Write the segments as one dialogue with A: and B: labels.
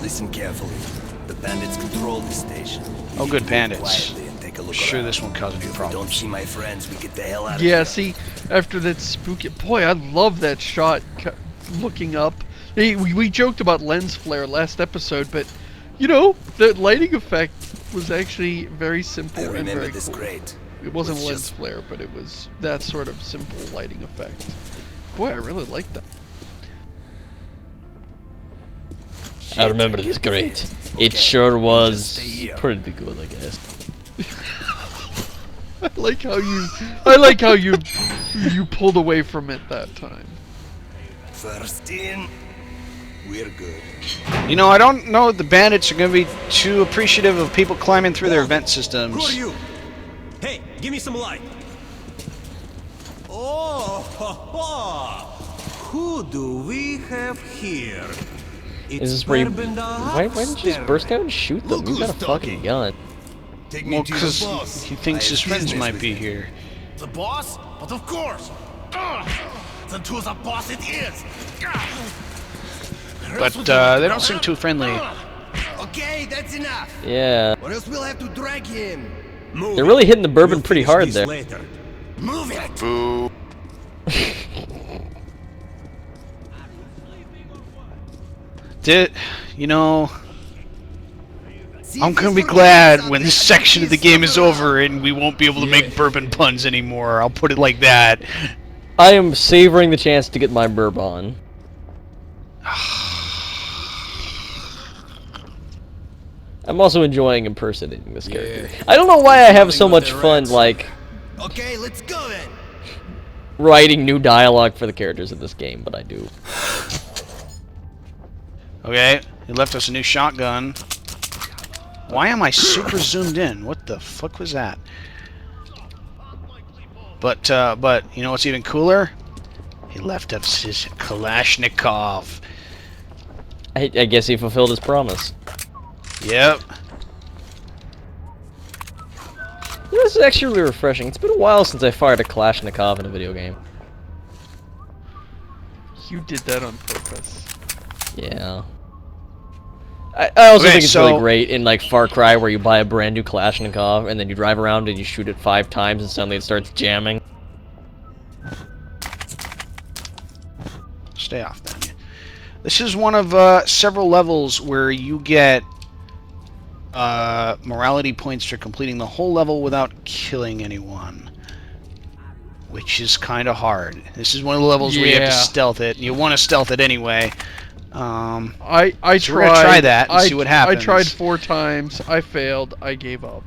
A: Listen carefully. The bandits control the station.
B: Oh, good bandits.
A: Quietly and take a look
B: Sure,
A: around.
B: this won't cause any
A: If we
B: problems.
A: don't see my friends, we get the hell out of
C: Yeah,
A: here.
C: see, after that spooky... Boy, I love that shot, looking up. Hey, we joked about lens flare last episode, but, you know, the lighting effect was actually very simple
A: I
C: and
A: remember
C: very
A: this
C: cool.
A: great.
C: It wasn't
A: It's
C: lens
A: just-
C: flare, but it was that sort of simple lighting effect. Boy, I really like that.
D: I remember this great. It sure was pretty good, I guess.
C: I like how you pulled away from it that time.
A: First in, we're good.
B: You know, I don't know if the bandits are going to be too appreciative of people climbing through their vent
E: Who are
B: systems.
E: you? Hey, give me some light. Oh, ha, ha. Who do we have here? It's
D: Is this where you...
E: Bourbon the
D: Why didn't you just burst out and shoot them?
A: Look
D: You got a
A: who's
D: fucking
A: talking.
D: gun.
A: Take
B: Well,
A: me to the
B: because
A: boss.
B: he thinks
A: I
B: his
A: have
B: friends
A: business
B: might
A: with
B: be
A: him.
B: here.
F: The boss? But of course. Then to the boss it is.
B: But they don't seem too friendly.
A: Okay, that's enough.
D: Yeah.
A: Or else we'll have to drag him.
E: Move
D: They're
E: it.
D: really hitting the bourbon
E: We'll
D: pretty
E: finish
D: hard
E: this
D: there.
E: later.
A: Move it.
G: Boo.
B: You know,
A: See
B: I'm
A: if
B: gonna
A: he's
B: be
A: forgotten
B: glad
A: something.
B: when this
A: I
B: section of the
A: think
B: game
A: he's
B: is over and we won't be able to make bourbon puns anymore. I'll put it like that.
D: I am savoring the chance to get my bourbon. I'm also enjoying impersonating this character. I don't know why I have so much fun, like,
A: Okay, let's go then.
D: writing new dialogue for the characters in this game, but I do.
B: Okay, he left us a new shotgun. Why am I super zoomed in? What the fuck was that? But you know what's even cooler? He left us his Kalashnikov.
D: I guess he fulfilled his promise.
B: Yep.
D: This is actually really refreshing. It's been a while since I fired a Kalashnikov in a video game.
C: You did that on purpose.
D: Yeah. I also
B: Okay,
D: think it's
B: so-
D: really great in like Far Cry where you buy a brand new Kalashnikov and then you drive around and you shoot it 5 times and suddenly it starts jamming.
B: Stay off then. This is one of several levels where you get morality points for completing the whole level without killing anyone, which is kind of hard. This is one of the levels where you have to
C: Yeah.
B: stealth it. You want to stealth it anyway.
C: I
B: So we're gonna try that and see what
C: I
B: happens.
C: tried 4 times. I failed. I gave up.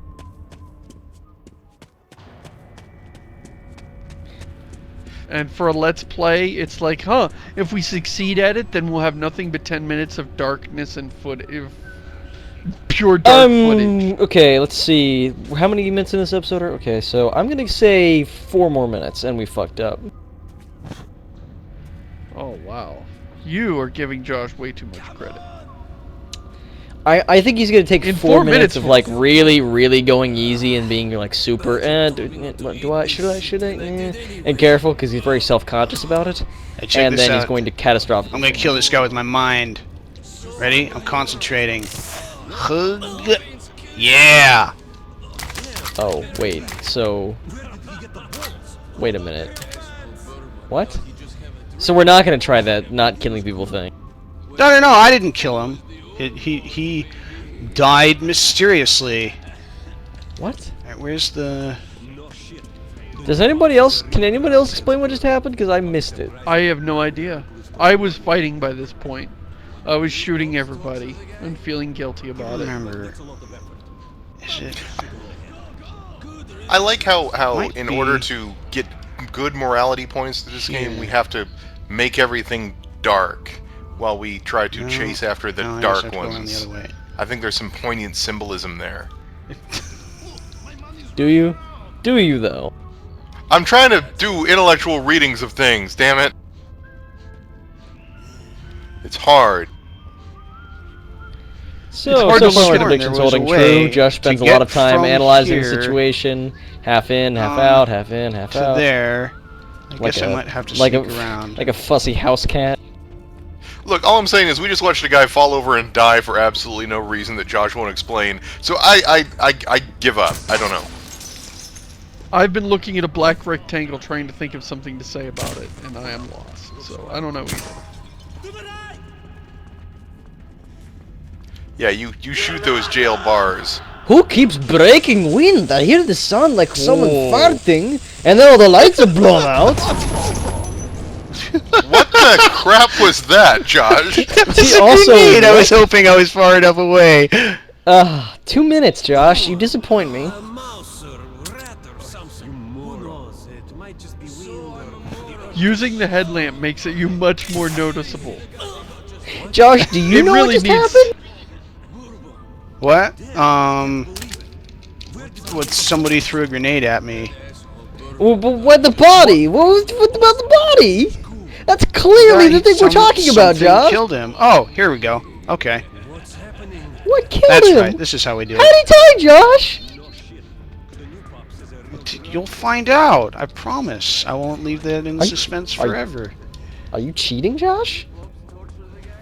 C: And for a Let's Play, it's like, huh, if we succeed at it, then we'll have nothing but 10 minutes of darkness and pure dark footage.
D: Okay, let's see. How many minutes in this episode are... Okay, so I'm gonna say 4 more minutes and we fucked up.
C: Oh, wow. You are giving Josh way too much credit.
D: I think he's gonna take
C: In
D: 4
C: 4
D: minutes
C: minutes,
D: of like really going easy and being like super should I and careful because he's very self-conscious about it,
B: Hey, check
D: and
B: this
D: then he's
B: out.
D: going to catastrophic.
B: I'm gonna kill this guy with my mind. Ready? I'm concentrating. Hug. Yeah.
D: Oh wait, so wait a minute. What? So we're not gonna try that not killing people thing.
B: No, I didn't kill him. He died mysteriously.
D: What?
B: Alright, where's the...
D: Does anybody else? Can anybody else explain what just happened? Because I missed it.
C: I have no idea. I was fighting by this point. I was shooting everybody and feeling guilty
B: I
C: about
B: don't
C: it.
B: remember. Is it...
G: I like how
B: Might
G: in
B: be.
G: order to get good morality points to this game, we have to make everything dark while we try to
B: No,
G: chase after the
B: no, I
G: dark
B: guess I have to go around
G: ones.
B: the other way.
G: I think there's some poignant symbolism there.
D: Do you? Do you though?
G: I'm trying to do intellectual readings of things, damn it. It's hard.
D: So,
C: hard
D: so
C: to
D: far
C: look
D: my
C: at.
D: predictions
B: There was a
D: holding
B: way
D: true. Josh spends a
B: to
D: lot
B: get
D: of time
B: from
D: analyzing the
B: here
D: situation. Half in, half out, half in, half
B: To
D: out.
B: there. I
D: Like
B: guess I
D: a-
B: might have to
D: like
B: sneak
D: a
B: around.
D: like a fussy house cat.
G: Look, all I'm saying is we just watched a guy fall over and die for absolutely no reason that Josh won't explain. So I give up. I don't know.
C: I've been looking at a black rectangle trying to think of something to say about it, and I am lost. So I don't know either.
G: Yeah, you shoot those jail bars.
D: Who keeps breaking wind? I hear the sound like someone
B: Whoa.
D: farting, and then all the lights are blown out.
G: What the crap was that, Josh?
D: He also.
B: I was hoping I was far enough away.
D: 2 minutes, Josh. You disappoint me.
E: A mouse or rat or something. Who knows? It might just be wind or...
C: Using the headlamp makes it you much more noticeable.
D: Josh, do you
C: It
D: know
C: really
D: what just
C: needs-
D: happened?
B: What? What? Somebody threw a grenade at me.
D: Well, but what the body? What about the body? That's clearly the thing we're talking about,
B: Something
D: Josh.
B: killed him. Oh, here we go. Okay.
D: What killed
B: That's
D: him?
B: right. This is how we do
D: How'd
B: it.
D: he die, Josh?
B: You'll find out. I promise. I won't leave that in
D: Are you-
B: suspense
D: are you-
B: forever.
D: Are you cheating, Josh?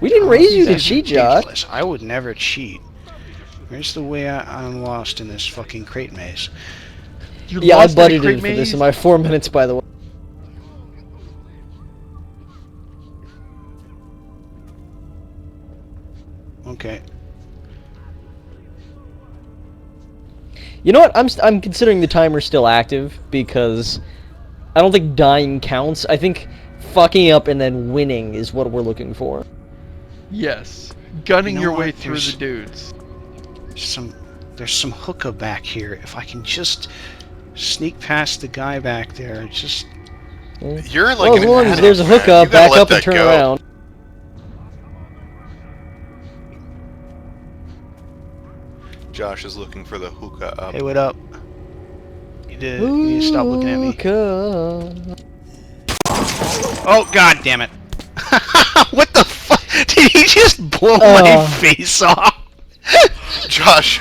D: We didn't raise you to
B: That's
D: cheat, Josh.
B: ridiculous. I would never cheat. Where's the way I'm lost in this fucking crate maze?
C: You're
D: Yeah, I
C: lost in a
D: budgeted
C: crate
D: for this
C: maze?
D: in my 4 minutes, by the way.
B: Okay.
D: You know what? I'm considering the timer still active because I don't think dying counts. I think fucking up and then winning is what we're looking for.
C: Yes. Gunning
B: You know
C: your
B: what?
C: way through
B: There's-
C: the dudes.
B: There's some hookah back here. If I can just sneak past the guy back there, just
G: You're like
D: Well, as
G: an
D: long as
G: addict,
D: there's a
G: man.
D: hookup,
G: You gotta
D: back
G: let
D: up and
G: that
D: turn
G: go.
D: around.
G: Josh is looking for the hookah up.
B: hey, what up? You need to stop looking at me.
D: Hookah.
B: Oh, god damn it! What the fuck? Did he just blow
D: Oh.
B: my face off?
G: Josh,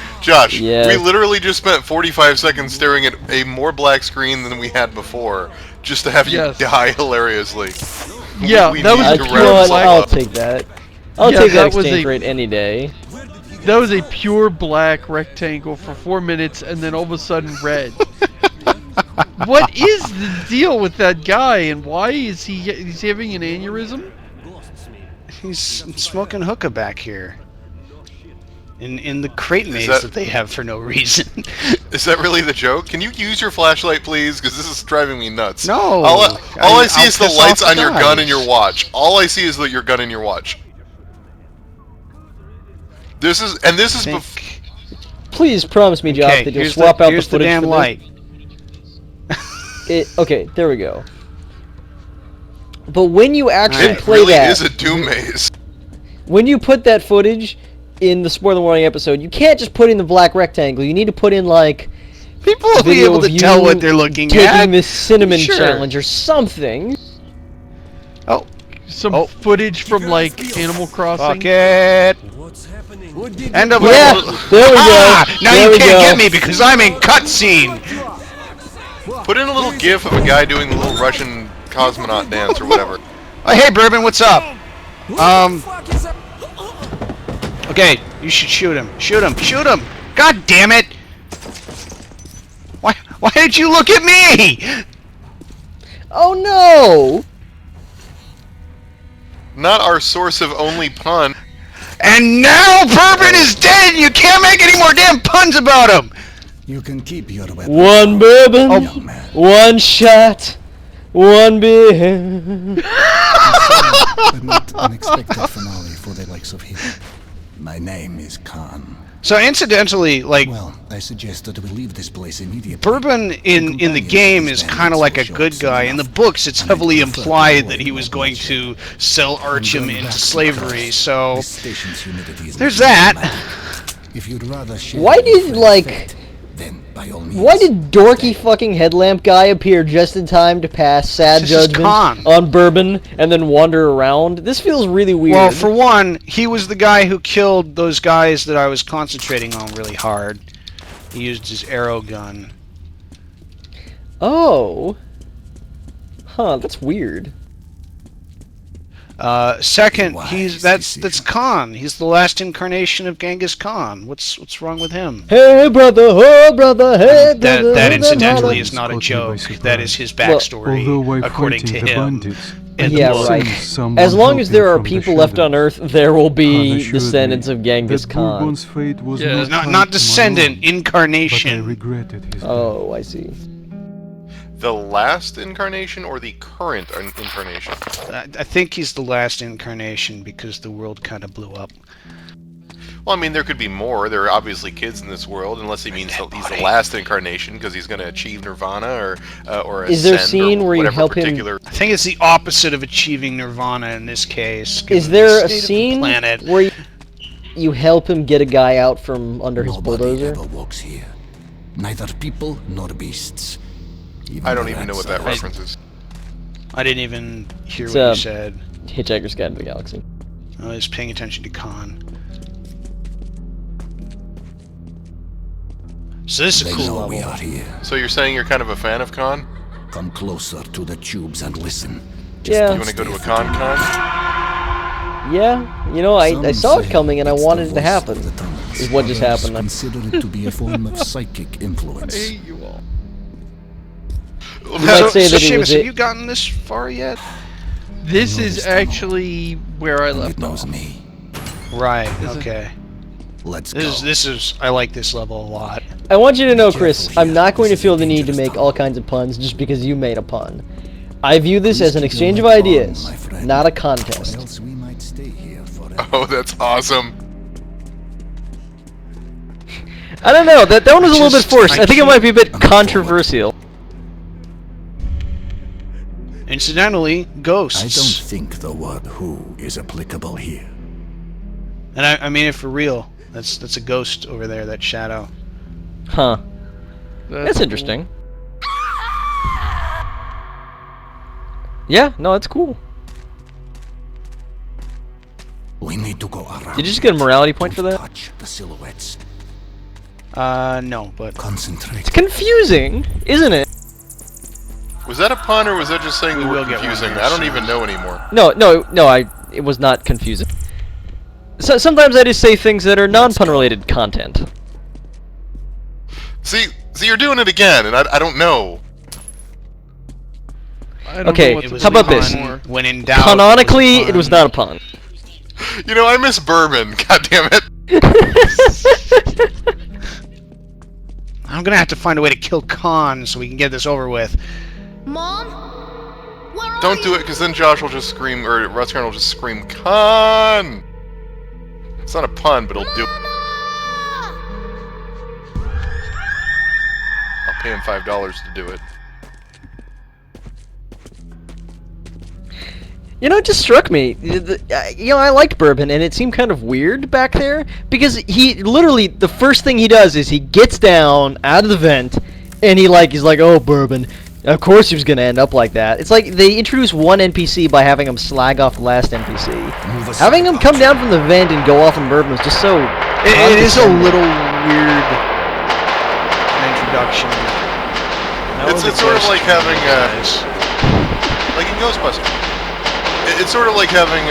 D: Yeah.
G: we literally just spent 45 seconds staring at a more black screen than we had before, just to have you
C: Yes.
G: die hilariously.
C: Yeah,
G: We
C: that was
G: need
C: a
G: to
D: You know
C: pure
G: wrap
D: what?
G: this
C: black.
D: I'll
G: up.
D: take that. I'll
C: Yeah,
D: take that
C: that was
D: exchange
C: a-
D: rate any day.
C: That was a pure black rectangle for 4 minutes and then all of a sudden red. What is the deal with that guy and why is he's having an aneurysm?
B: He's smoking hookah back here. In the crate maze
G: that-
B: that they have for no reason.
G: Is that really the joke? Can you use your flashlight, please? Because this is driving me nuts.
B: No,
G: All I see
B: I'll
G: is the
B: piss
G: lights
B: off
G: on
B: the
G: your gun and
B: guys.
G: your watch. All I see is your gun and your watch. This is
B: Think-
D: Please promise me, Josh,
B: okay,
D: that you'll
B: here's
D: swap
B: the,
D: out
B: here's
D: the
B: the
D: footage
B: damn
D: for
B: light.
D: this. Okay, there we go. But when you actually
B: Alright.
G: it
D: play
G: really
D: that,
G: is a doom maze.
D: when you put that footage in the spoiler warning episode, you can't just put in the black rectangle. You need to put in like
B: People will be
D: video
B: able to
D: of
B: tell
D: you
B: what they're looking
D: taking
B: at.
D: this cinnamon
B: Sure.
D: challenge or something.
B: Oh,
C: Some
B: Oh.
C: footage from like Animal Crossing.
B: fuck it.
E: What's happening?
B: End of
D: Yeah,
B: level.
D: there we go.
B: Ah, now
D: There
B: you
D: we
B: can't
D: go.
B: get me because I'm in cutscene.
G: Put in a little gif of a guy doing the little Russian cosmonaut dance or whatever.
B: Oh, hey, Bourbon, what's up? Okay, you should shoot him. Shoot him. Shoot him. God damn it! Why did you look at me?
D: Oh no!
G: Not our source of only pun.
B: And now Bourbon is dead. You can't make any more damn puns about him.
F: You can keep your weapon.
D: One bourbon,
F: Young man.
D: one shot, one beer.
F: But not unexpected finale for the likes of him. My name is Khan.
B: So incidentally, like
F: Well, I suggest that we leave this place immediately.
B: Bourbon in the game is kind of like a good guy. In the books, it's heavily implied that he was going to sell Artyom into slavery. So
F: This station's humidity is
B: there's
F: not
B: that.
F: matter. If you'd rather share
D: Why
F: your
D: did,
F: friend's
D: like-
F: fate, then by all means.
D: Why did dorky fucking headlamp guy appear just in time to pass sad
B: This is
D: judgment
B: Khan.
D: on bourbon and then wander around? This feels really weird.
B: Well, for one, he was the guy who killed those guys that I was concentrating on really hard. He used his arrow gun.
D: Oh. Huh, that's weird.
B: Second, that's Khan. He's the last incarnation of Genghis Khan. What's wrong with him?
D: Hey brother, oh brother, hey brother.
B: That incidentally is not a joke. That is his backstory, according to him.
D: Yeah, right. As long as there are people left on Earth, there will be descendants of Genghis Khan.
C: Yeah,
B: Not descendant, incarnation.
D: Oh, I see.
G: The last incarnation or the current incarnation?
B: I think he's the last incarnation because the world kind of blew up.
G: Well, I mean, there could be more. There are obviously kids in this world, unless he means he's the last incarnation because he's going to achieve nirvana or
D: Is there a
G: ascend
D: scene
G: or
D: where you
G: whatever
D: help
G: particular...
B: I think it's the opposite of achieving nirvana in this case.
D: Is
B: given
D: there
B: the
D: a
B: state of the
D: scene
B: planet.
D: where you help him get a guy out from under his
H: Nobody
D: bulldozer?
H: ever walks here. Neither people nor beasts.
G: I don't even know what that reference is.
B: I didn't even hear
D: It's,
B: what you said.
D: Hitchhiker's Guide to the Galaxy.
B: I was paying attention to Khan. So this is a
H: They
B: cool
H: know
B: level.
H: we are here.
G: So you're saying you're kind of a fan of Khan?
H: Come closer to the tubes and listen.
D: Yeah.
G: You want to go to a con?
D: Yeah, you know, I saw it
H: Some
D: coming and I
H: say it's
D: wanted
H: the
D: it to
H: voice
D: happen.
H: of the tunnels.
D: Is what just
H: Others
D: happened.
H: Consider it to be a form of psychic influence.
C: Hey, you all.
D: You might say that it
B: Seamus,
D: was
B: have
D: it.
B: you gotten this far yet?
C: This is actually where I
H: It
C: left
H: knows
C: off.
H: me.
B: Right.
C: Is it-
B: Okay.
H: Let's go.
B: This is. I like this level a lot.
D: I want you to know, Chris, I'm not going to feel the need to make all kinds of puns just because you made a pun. I view this as an exchange of ideas, not a
H: Or
D: contest.
H: else we might stay here forever.
G: Oh, that's awesome.
D: I don't know, that one was a little bit
B: Just-
D: forced.
B: I
D: I think it
B: can't-
D: might be a bit controversial.
B: Incidentally,
H: I don't
B: ghosts.
H: think the word who is applicable here.
B: And I mean it for real. That's a ghost over there. That shadow.
D: Huh. That's
C: cool.
D: interesting. Yeah, no, that's cool.
H: We need to go around.
D: Did you just get a morality point for
H: Don't
D: that?
H: touch the silhouettes.
B: No, but
H: Concentrate.
D: It's confusing, isn't it?
G: Was that a pun or was that just saying
B: We
G: the
B: will
G: word
B: get one
G: confusing?
B: here
G: I don't
B: soon.
G: even know anymore.
D: No, it was not confusing. So sometimes I just say things that are non-pun related content.
G: See, you're doing it again, and I don't know.
C: I don't
D: Okay,
C: know what
B: it
C: to
B: was
D: how
C: do
D: about this?
C: anymore.
B: When in doubt.
D: Canonically, it was not a pun.
G: You know, I miss bourbon. God damn it.
B: I'm gonna have to find a way to kill Khan so we can get this over with.
I: Mom? Where are
G: Don't do
I: you?
G: it, because then Josh will just scream, or Ruskern will just scream, Con! It's not a pun, but he'll do it. I'll pay him $5 to do it.
D: You know, it just struck me. You know, I liked Bourbon, and it seemed kind of weird back there because he literally the first thing he does is he gets down out of the vent, and he's like, "Oh, Bourbon, of course he was gonna end up like that." It's like they introduce one NPC by having him slag off the last NPC.
H: Move aside,
D: Having him come down from the vent and go off on Bourbon was just so.
B: It is a
D: condescending.
B: little weird introduction.
G: It's sort of like having, like in Ghostbusters. It's sort of like having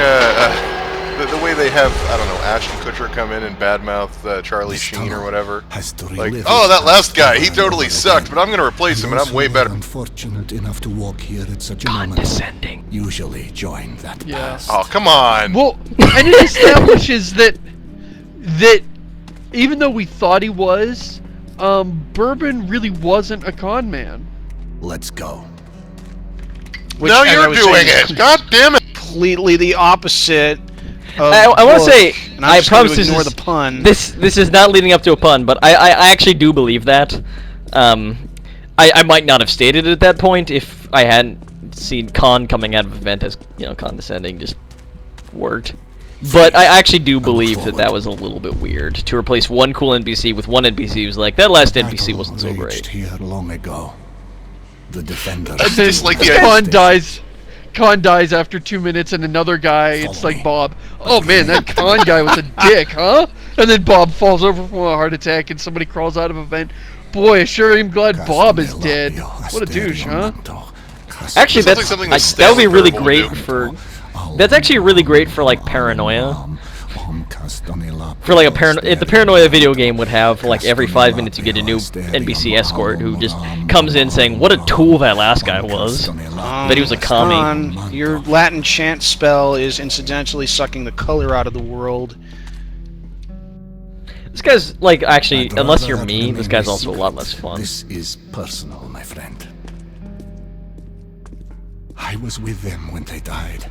G: the way they have, I don't know, Ashton Kutcher come in and badmouth Charlie
H: This
G: Sheen or
H: tunnel
G: whatever.
H: has to
G: Like,
H: relive
G: oh,
H: its
G: that last
H: past
G: guy, he
H: over
G: totally
H: and
G: sucked,
H: over
G: but I'm going to replace him and
H: Those
G: I'm way
H: who
G: better.
H: are unfortunate enough to walk here at such a moment
D: Condescending.
H: usually join that
C: Yeah.
H: past.
G: Oh, come on.
C: Well, and it establishes that even though we thought he was, Bourbon really wasn't a con man.
H: Let's go.
B: Which,
G: Now
B: as I
G: you're
B: was
G: doing
B: saying,
G: it. God damn it.
B: Completely the opposite. Of
D: I want to
B: book,
D: say,
B: and I'm
D: I
B: just gonna
D: promise this
B: ignore
D: is
B: the pun.
D: This is not leading up to a pun, but I actually do believe that. I might not have stated it at that point if I hadn't seen Con coming out of event as condescending just worked. But I actually do believe that was a little bit weird to replace one cool NPC with one NPC who's like that last NPC
H: Battle
D: wasn't so
H: raged
D: great.
H: here long ago. The defender.
C: And then
G: just like the
C: Con dies. Con dies after 2 minutes, and another guy. It's like Bob. Oh man, that Con guy was a dick, huh? And then Bob falls over from a heart attack, and somebody crawls out of a vent. Boy, I sure am glad Bob is dead. What a douche, huh?
D: Actually,
G: Sounds like something the
D: that would be
G: Stanley
D: really
G: Parable
D: great
G: would do.
D: for That's actually really great for like paranoia. For like if the paranoia video game would have like every 5 minutes you get a new NPC escort who just comes in saying what a tool that last guy was. That he was a commie.
B: Your Latin chant spell is incidentally sucking the color out of the world.
D: This guy's like actually, unless you're me, this guy's also a lot less fun.
H: This is personal, my friend. I was with them when they died.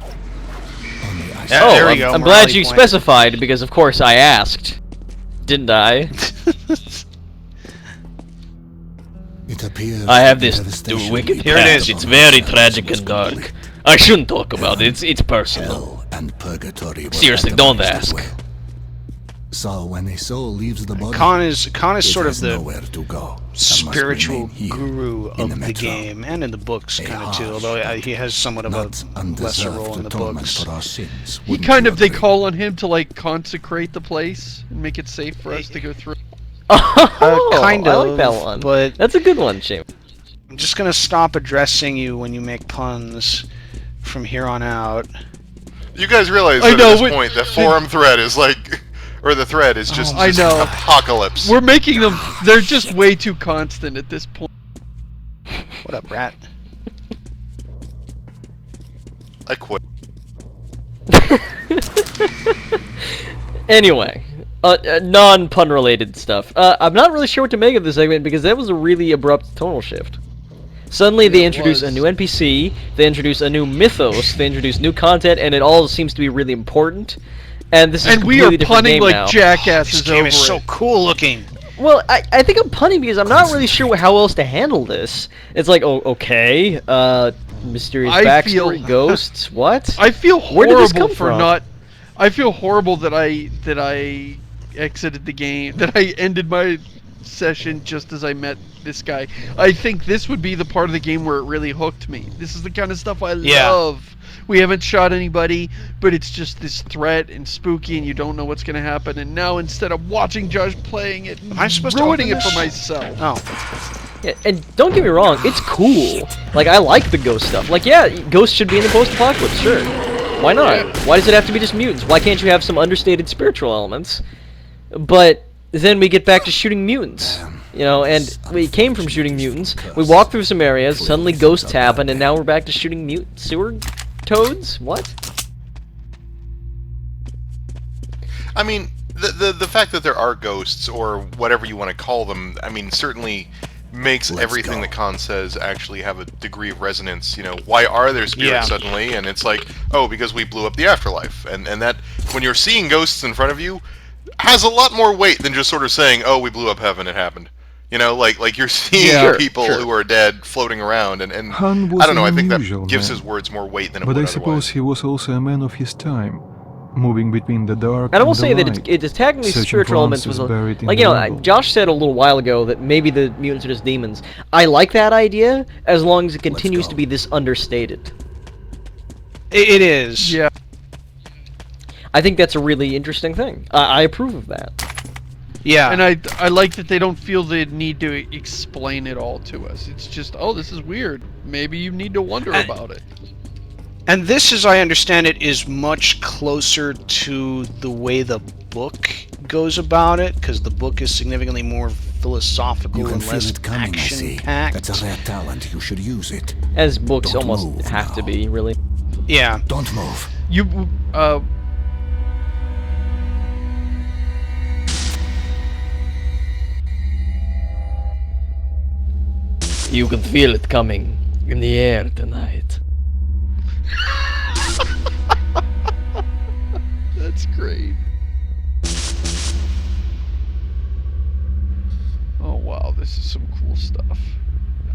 H: Only I
B: Yeah, there we go,
D: I'm
B: morality
D: glad you
B: point.
D: specified because of course I asked. Didn't I?
H: It appears
D: I have
H: the
D: this
H: devastation
D: wicked
H: we
B: Here it
D: past.
B: is.
D: It's very tragic and dark. I shouldn't talk about it. It's personal.
H: Hell and purgatory were
D: Seriously, don't
H: atomized as
D: ask.
H: well. So when a soul leaves the body,
B: Khan is
H: it
B: sort of
H: has
B: the
H: nowhere to go. and must
B: spiritual
H: remain here
B: guru
H: in
B: of the
H: metro.
B: game, and in the books
H: A
B: kind of too,
H: harsh,
B: although he has somewhat of a
H: Not
B: lesser role
H: undeserved
B: in the
H: atonement
B: books.
H: for our sins.
C: He
H: wouldn't
C: kind
H: you
C: of, they
H: agree?
C: call on him to like consecrate the place and make it safe for us to go through.
B: Kind
D: I
B: of,
D: like that one.
B: but
D: That's a good one, Shane.
B: I'm just gonna stop addressing you when you make puns from here on out.
G: You guys realize
C: I
G: that
C: know,
G: at this point, the forum thread is like, or the thread is just,
C: I know.
G: apocalypse.
C: We're making them, they're just way too constant at this point.
B: What up, rat?
G: I quit.
D: Anyway, non-pun related stuff. I'm not really sure what to make of this segment because that was a really abrupt tonal shift. Suddenly they introduce a new NPC, they introduce a new mythos, they introduce new content, and it all seems to be really important. And this is
C: And
D: a
C: we
D: completely
C: are
D: different
C: punning
D: game
C: like
D: now.
C: jackasses
B: This game
C: over
B: is so
C: it.
B: cool looking.
D: Well, I think I'm punning because I'm not really sure how else to handle this. It's like, oh, okay, mysterious
C: I
D: backstory,
C: feel-
D: ghosts, what?
C: I feel
D: Where did this
C: horrible
D: come
C: for
D: from?
C: not. I feel horrible that I exited the game. That I ended my session just as I met this guy. I think this would be the part of the game where it really hooked me. This is the kind of stuff I
B: Yeah.
C: love. We haven't shot anybody, but it's just this threat and spooky, and you don't know what's gonna happen. And now instead of watching Josh playing it,
B: Am I supposed to
C: ruining
B: open
C: it for
B: this?
C: myself.
B: Oh,
D: Yeah, and don't get me wrong, it's cool. Like, I like the ghost stuff. Like, yeah, ghosts should be in the post-apocalypse, sure. Why not? Why does it have to be just mutants? Why can't you have some understated spiritual elements? But then we get back to shooting mutants. You know, and we came from shooting mutants. We walked through some areas, suddenly ghosts happen, and now we're back to shooting sewer toads? What?
G: I mean, the fact that there are ghosts, or whatever you want to call them, I mean, certainly makes
H: Let's
G: everything
H: go.
G: that Khan says actually have a degree of resonance. You know, why are there spirits
B: Yeah.
G: suddenly? And it's like, oh, because we blew up the afterlife. And that, when you're seeing ghosts in front of you, has a lot more weight than just sort of saying, oh, we blew up heaven, it happened. You know, like you're seeing
C: Yeah,
G: people
D: sure.
G: who are dead floating around, and
J: Han was
G: I don't know, I
J: an
G: think that
J: unusual
G: gives
J: man.
G: his words more weight than it
J: But
G: would
J: I suppose
G: otherwise.
J: he was also a man of his time, moving between the dark
D: And I will
J: and
D: say
J: the
D: that
J: light.
D: it's technically
J: searching
D: spiritual
J: for
D: elements
J: answers
D: was
J: buried in
D: like,
J: the
D: you know,
J: rubble.
D: Josh said a little while ago that maybe the mutants are just demons. I like that idea as long as it continues
H: go.
D: to be this understated.
B: it is.
C: Yeah.
D: I think that's a really interesting thing. I approve of that.
B: Yeah.
C: And I like that they don't feel the need to explain it all to us. It's just, oh, this is weird. Maybe you need to wonder about it.
B: And this, as I understand it, is much closer to the way the book goes about it, because the book is significantly more philosophical
H: You can
B: and
H: feel
B: less
H: it coming, I see.
B: action-packed.
H: That's a rare talent. You should use it.
D: As books
H: Don't
D: almost
H: move
D: have to
H: now.
D: be, really.
B: Yeah.
H: Don't move.
C: You,
D: You can feel it coming in the air tonight.
C: that's great. Oh wow, this is some cool stuff.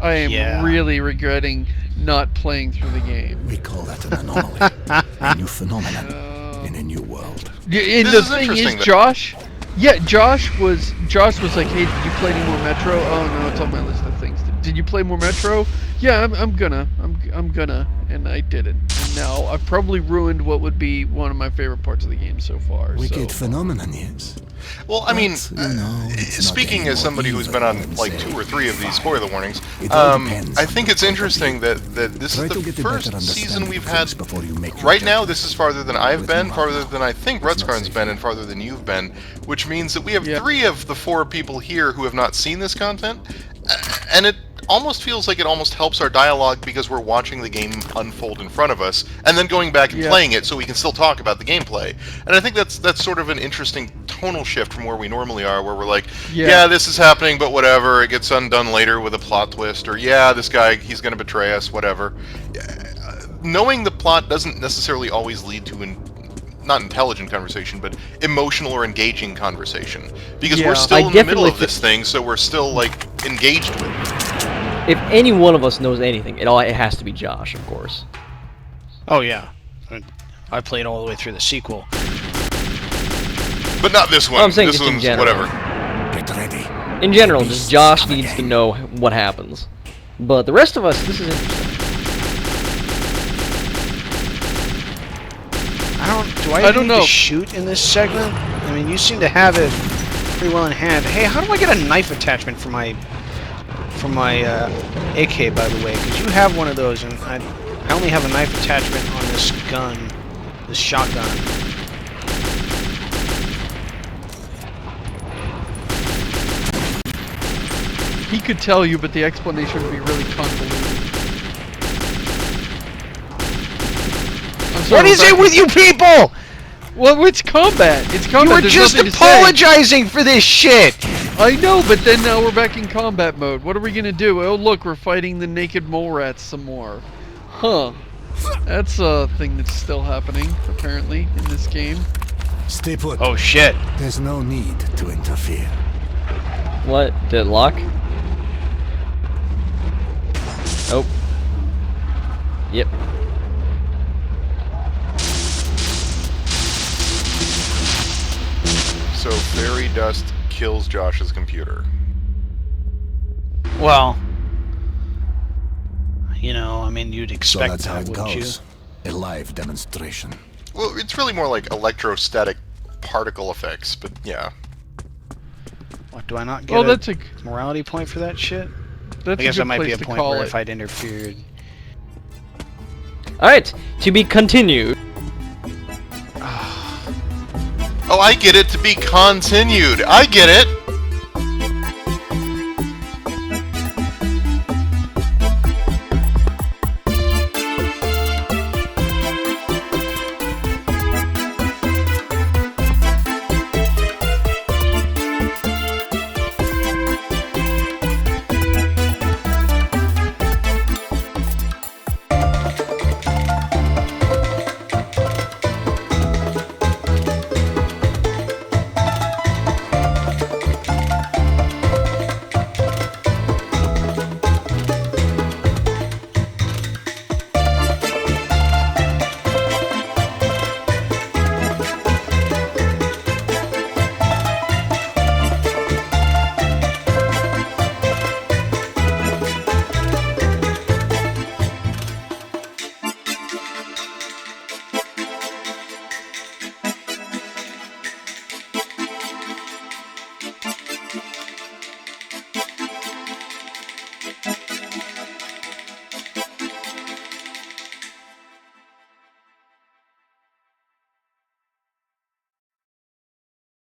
C: I am
B: Yeah.
C: really regretting not playing through the game.
H: We call that an anomaly. A new phenomenon in a new world.
C: Yeah, and
G: This
C: the
G: is
C: thing is,
G: interesting that-
C: Josh was like, hey, did you play any more Metro? Oh no, it's on my list of things. Did you play more Metro? Yeah, I'm gonna, and I didn't. And now, I've probably ruined what would be one of my favorite parts of the game so far.
H: Wicked
C: so.
H: phenomenon, yes.
G: Well, I mean,
H: But, you know, it's not
G: speaking
H: any
G: as
H: more
G: somebody who's
H: evil
G: been on
H: than,
G: like
H: say,
G: 2 or 3 of these spoiler warnings,
H: It all depends
G: I
H: on
G: think
H: the
G: it's interesting that this
H: Try
G: is
H: to
G: the
H: get a better
G: first season
H: understanding
G: we've
H: of
G: had.
H: things before you make your
G: Right now,
H: judgment.
G: this is farther than I've
H: With
G: been,
H: me,
G: farther than I think
H: it's not
G: Rutskarn's
H: safe.
G: been, and farther than you've been, which means that we have
C: Yeah.
G: 3 of the 4 people here who have not seen this content, and it almost feels like it almost helps our dialogue because we're watching the game unfold in front of us, and then going back and
C: Yeah.
G: playing it so we can still talk about the gameplay. And I think that's sort of an interesting tonal shift from where we normally are, where we're like, yeah, this is happening, but whatever, it gets undone later with a plot twist, or yeah, this guy, he's going to betray us, whatever. Knowing the plot doesn't necessarily always lead to not intelligent conversation, but emotional or engaging conversation. Because we're still in the middle of this thing, so we're still, like, engaged with it.
D: If any one of us knows anything, it has to be Josh, of course.
B: Oh yeah, I played all the way through the sequel.
G: But not this one.
D: Well, I'm saying
G: this
D: just in
G: one's
D: general.
G: whatever.
H: Get ready.
D: In general, just Josh needs to know what happens. But the rest of us, this is interesting.
B: I don't
C: know.
B: To shoot in this segment? I mean, you seem to have it pretty well in hand. Hey, how do I get a knife attachment for my AK, by the way? Because you have one of those, and I only have a knife attachment on this gun, this shotgun.
C: He could tell you, but the explanation would be really convoluted. I'm sorry,
B: What is it with you people?
C: Well, it's combat. It's combat.
B: You were
C: There's
B: just
C: nothing to say.
B: apologizing for this shit.
C: I know, but then now we're back in combat mode. What are we gonna do? Oh, look, we're fighting the naked mole rats some more. Huh. That's a thing that's still happening, apparently, in this game.
H: Stay put.
B: Oh shit.
H: There's no need to interfere.
D: What? Did it lock? Oh. Yep.
G: So fairy dust kills Josh's computer.
B: Well, you know, I mean, you'd
H: So
B: expect
H: that's how
B: that,
H: it
B: wouldn't you?
H: goes. A live demonstration.
G: Well, it's really more like electrostatic particle effects, but yeah.
B: What, do I not get
C: Well,
B: a
C: that's a
B: morality point for that shit?
C: that's
B: I guess
C: a
B: that
C: good
B: might be
C: place
B: a
C: to
B: point
C: call
B: where
C: it.
B: if I'd interfered.
D: Alright, to be continued.
G: Oh, I get it, to be continued. I get it.